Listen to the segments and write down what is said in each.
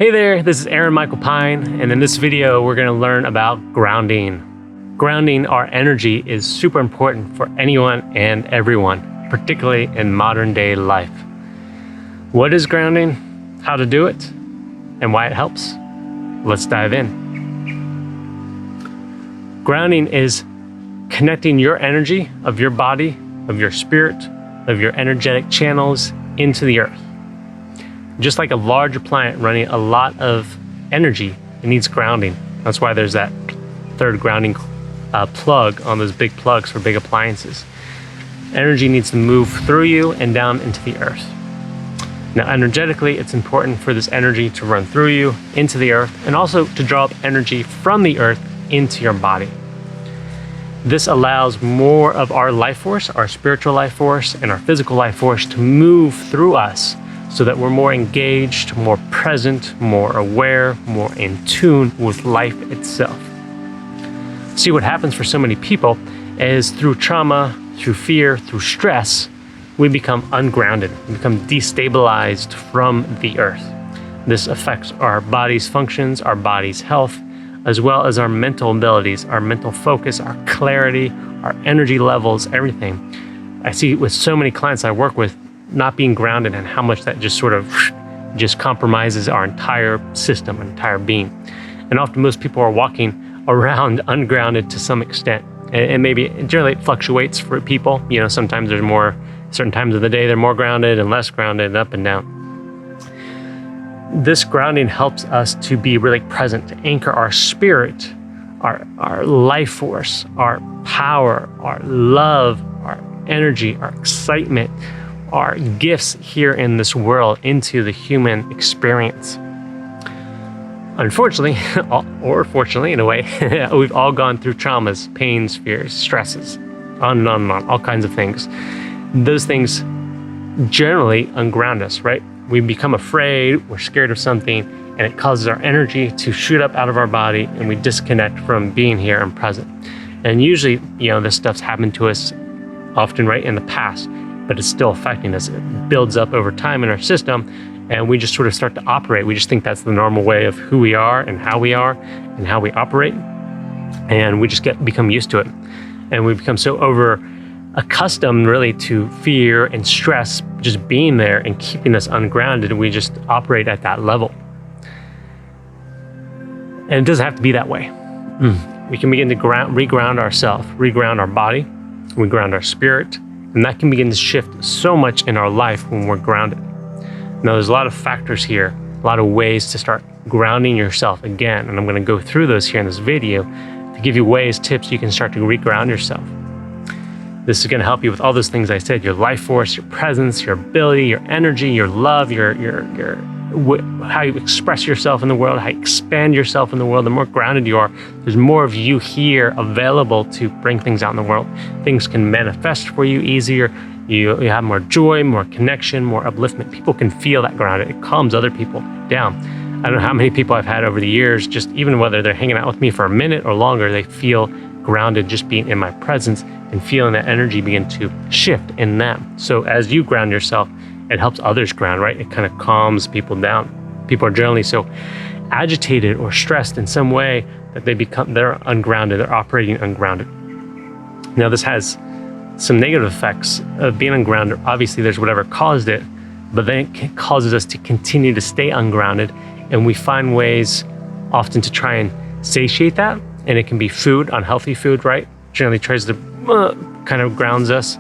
Hey there, this is Michael Pyne, and in this video we're going to learn about grounding. Grounding our energy is super important for anyone and everyone, particularly in modern day life. What is grounding, how to do it, and why it helps? Let's dive in. Grounding is connecting your energy of your body, of your spirit, of your energetic channels into the earth. Just like a large appliance running a lot of energy, it needs grounding. That's why there's that third grounding plug on those big plugs for big appliances. Energy needs to move through you and down into the earth. Now, energetically, it's important for this energy to run through you into the earth and also to draw up energy from the earth into your body. This allows more of our life force, our spiritual life force, and our physical life force to move through us, so that we're more engaged, more present, more aware, more in tune with life itself. See, what happens for so many people is through trauma, through fear, through stress, we become ungrounded, we become destabilized from the earth. This affects our body's functions, our body's health, as well as our mental abilities, our mental focus, our clarity, our energy levels, everything. I see with so many clients I work with, not being grounded and how much that just sort of just compromises our entire system, entire being. And often most people are walking around ungrounded to some extent. And maybe generally it fluctuates for people. You know, sometimes there's more, certain times of the day they're more grounded and less grounded and up and down. This grounding helps us to be really present, to anchor our spirit, our life force, our power, our love, our energy, our excitement, our gifts here in this world into the human experience. Unfortunately, or fortunately in a way, we've all gone through traumas, pains, fears, stresses, on and on and on, all kinds of things. Those things generally unground us, right? We become afraid, we're scared of something, and it causes our energy to shoot up out of our body, and we disconnect from being here and present. And usually, this stuff's happened to us often right in the past, but it's still affecting us. It builds up over time in our system, and we just sort of start to operate. We just think that's the normal way of who we are and how we operate, and we just become used to it. And we become so accustomed really to fear and stress just being there and keeping us ungrounded, and we just operate at that level. And it doesn't have to be that way. We can begin to reground ourselves, reground our body, reground our spirit, and that can begin to shift so much in our life when we're grounded. Now, there's a lot of factors here, a lot of ways to start grounding yourself again, and I'm going to go through those here in this video to give you tips you can start to reground yourself. This is going to help you with all those things I said: your life force, your presence, your ability, your energy, your love, how you express yourself in the world, how you expand yourself in the world. The more grounded you are, there's more of you here available to bring things out in the world. Things can manifest for you easier. You have more joy, more connection, more upliftment. People can feel that grounded. It calms other people down. I don't know how many people I've had over the years, just even whether they're hanging out with me for a minute or longer, they feel grounded just being in my presence and feeling that energy begin to shift in them. So as you ground yourself, it helps others ground, right? It kind of calms people down. People are generally so agitated or stressed in some way that they're ungrounded, they're operating ungrounded. Now, this has some negative effects of being ungrounded. Obviously, there's whatever caused it, but then it causes us to continue to stay ungrounded, and we find ways often to try and satiate that, and it can be food, unhealthy food, right? Generally tries to kind of grounds us.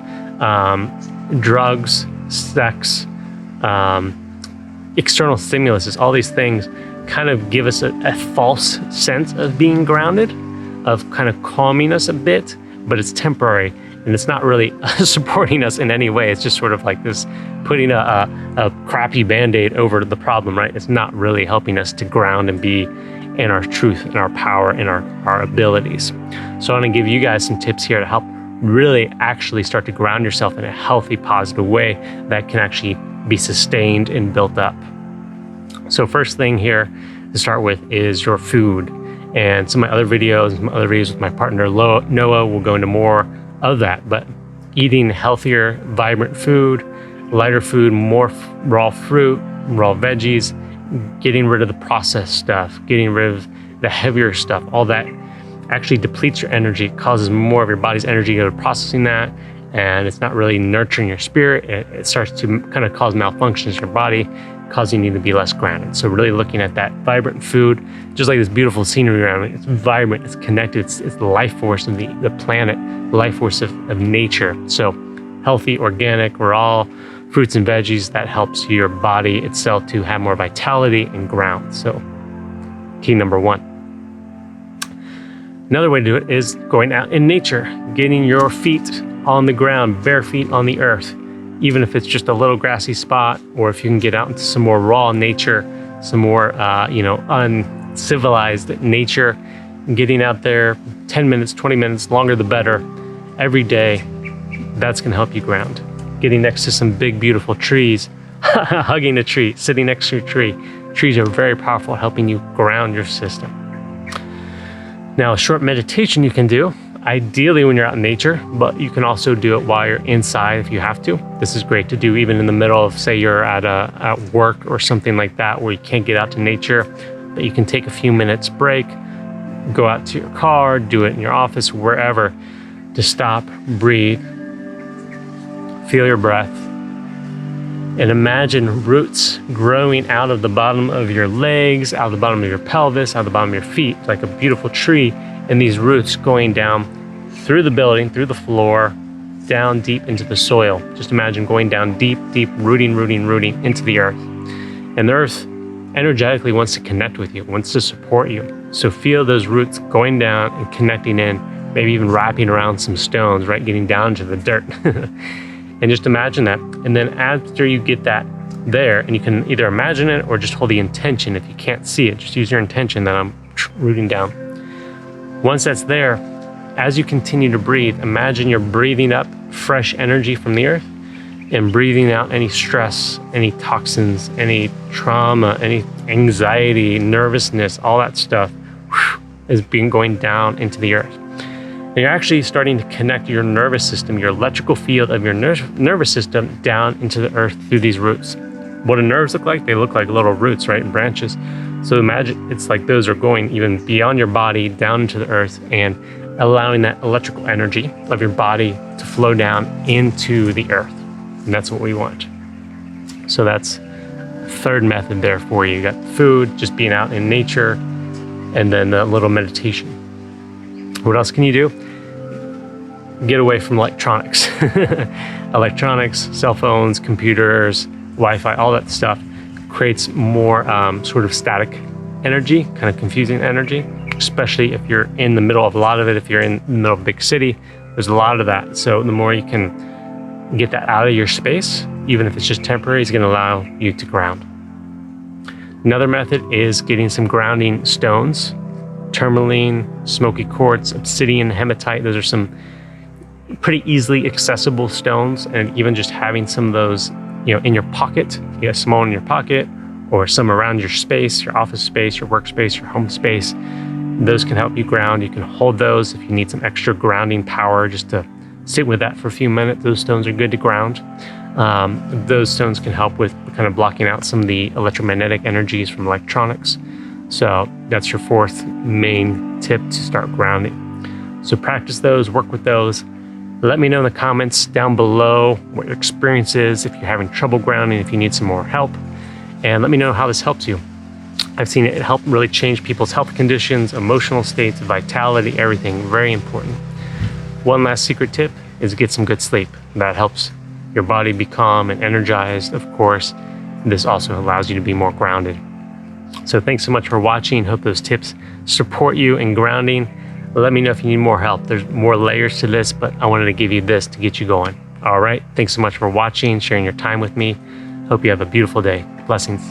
Drugs, sex, external stimuluses, all these things kind of give us a false sense of being grounded, of kind of calming us a bit, but it's temporary and it's not really supporting us in any way. It's just sort of like this putting a crappy Band-Aid over the problem, right? It's not really helping us to ground and be in our truth, in our power, in our abilities. So I want to give you guys some tips here to help really actually start to ground yourself in a healthy, positive way that can actually be sustained and built up. So first thing here to start with is your food. And some of my other videos with my partner Noah will go into more of that. But eating healthier, vibrant food, lighter food, more raw fruit, raw veggies, getting rid of the processed stuff, getting rid of the heavier stuff, all that actually depletes your energy, causes more of your body's energy to go to processing that, and it's not really nurturing your spirit. It starts to kind of cause malfunctions in your body, causing you to be less grounded. So really looking at that vibrant food, just like this beautiful scenery around it. It's vibrant, it's connected, it's the life force of the planet, the life force of nature. So healthy, organic, raw fruits and veggies, that helps your body itself to have more vitality and ground. So key number one. Another way to do it is going out in nature, getting your feet on the ground, bare feet on the earth, even if it's just a little grassy spot, or if you can get out into some more raw nature, some more, uncivilized nature, getting out there 10 minutes, 20 minutes, longer the better, every day, that's gonna help you ground. Getting next to some big, beautiful trees, hugging a tree, sitting next to a tree. Trees are very powerful at helping you ground your system. Now, a short meditation you can do, ideally when you're out in nature, but you can also do it while you're inside if you have to. This is great to do even in the middle of, say you're at work or something like that where you can't get out to nature, but you can take a few minutes break, go out to your car, do it in your office, wherever, to stop, breathe, feel your breath, and imagine roots growing out of the bottom of your legs, out of the bottom of your pelvis, out of the bottom of your feet, like a beautiful tree, and these roots going down through the building, through the floor, down deep into the soil. Just imagine going down deep, deep, rooting into the earth. And the earth energetically wants to connect with you, wants to support you. So feel those roots going down and connecting in, maybe even wrapping around some stones, right? Getting down to the dirt. And just imagine that. And then after you get that there, and you can either imagine it or just hold the intention. If you can't see it, just use your intention that I'm rooting down. Once that's there, as you continue to breathe, imagine you're breathing up fresh energy from the earth and breathing out any stress, any toxins, any trauma, any anxiety, nervousness, all that stuff is going down into the earth. And you're actually starting to connect your nervous system, your electrical field of your nervous system down into the earth through these roots. What do nerves look like? They look like little roots, right, and branches. So imagine it's like those are going even beyond your body, down into the earth, and allowing that electrical energy of your body to flow down into the earth. And that's what we want. So that's third method there for you. You got food, just being out in nature, and then a little meditation. What else can you do? Get away from electronics. Electronics, cell phones, computers, Wi-Fi, all that stuff creates more sort of static energy, kind of confusing energy, especially if you're in the middle of a lot of it. If you're in the middle of a big city, there's a lot of that. So the more you can get that out of your space, even if it's just temporary, is going to allow you to ground. Another method is getting some grounding stones. Tourmaline, smoky quartz, obsidian, hematite. Those are some pretty easily accessible stones, and even just having some of those, in your pocket, you have small in your pocket, or some around your space, your office space, your workspace, your home space. Those can help you ground. You can hold those if you need some extra grounding power, just to sit with that for a few minutes. Those stones are good to ground. Those stones can help with kind of blocking out some of the electromagnetic energies from electronics. So that's your fourth main tip to start grounding. So practice those, work with those. Let me know in the comments down below what your experience is, if you're having trouble grounding, if you need some more help, and let me know how this helps you. I've seen it help really change people's health conditions, emotional states, vitality, everything. Very important. One last secret tip is get some good sleep. That helps your body be calm and energized, of course. This also allows you to be more grounded. So thanks so much for watching. Hope those tips support you in grounding. Let me know if you need more help. There's more layers to this, but I wanted to give you this to get you going. All right. Thanks so much for watching, sharing your time with me. Hope you have a beautiful day. Blessings.